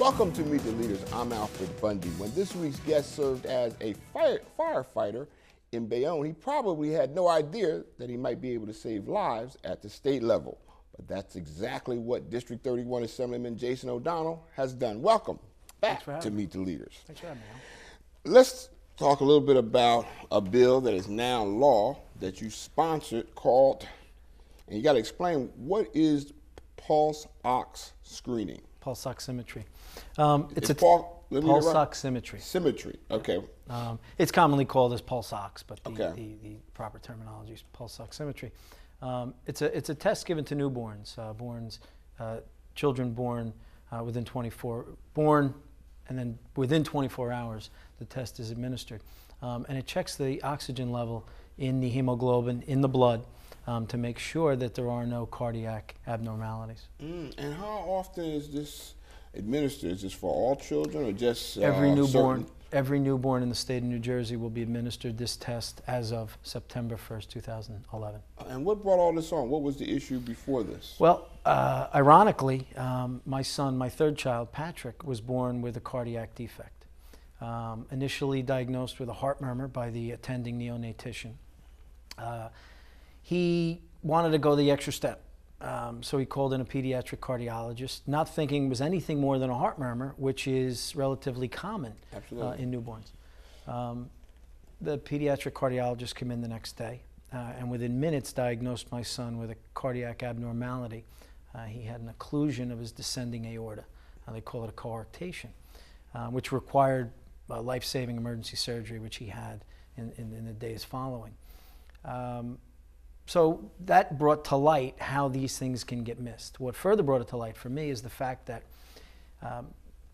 Welcome to Meet the Leaders. I'm Alfred Bundy. When this week's guest served as a firefighter in Bayonne, he probably had no idea that he might be able to save lives at the state level. But that's exactly what District 31 Assemblyman Jason O'Donnell has done. Welcome back to Meet the Leaders. Thanks for having me, Al. Let's talk a little bit about a bill that is now law that you sponsored called, and you got to explain, what is pulse ox screening? Pulse oximetry. It's a pulse oximetry. Symmetry, okay. It's commonly called as pulse ox, but the proper terminology is pulse oximetry. It's a test given to newborns, children born within 24 and then within 24 hours the test is administered, and it checks the oxygen level in the hemoglobin in the blood to make sure that there are no cardiac abnormalities. And how often is this administered? Is this for all children or just every newborn? certain? Every newborn in the state of New Jersey will be administered this test as of September 1st, 2011. And what brought all this on? What was the issue before this? Well, ironically, my son, my third child, Patrick, was born with a cardiac defect. Initially diagnosed with a heart murmur by the attending neonatician. He wanted to go the extra step, so he called in a pediatric cardiologist, not thinking it was anything more than a heart murmur, which is relatively common in newborns. The pediatric cardiologist came in the next day, and within minutes diagnosed my son with a cardiac abnormality. He had an occlusion of his descending aorta. They call it a coarctation, which required life-saving emergency surgery, which he had in the days following. So that brought to light how these things can get missed. What further brought it to light for me is the fact that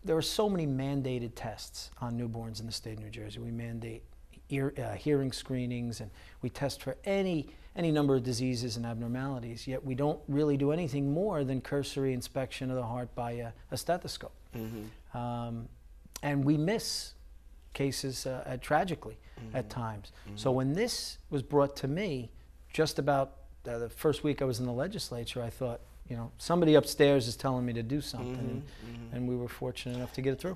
there are so many mandated tests on newborns in the state of New Jersey. We mandate hearing screenings, and we test for any number of diseases and abnormalities, yet we don't really do anything more than cursory inspection of the heart by a stethoscope. And we miss cases tragically at times. So when this was brought to me, just about the first week I was in the legislature, I thought, you know, somebody upstairs is telling me to do something, and we were fortunate enough to get it through.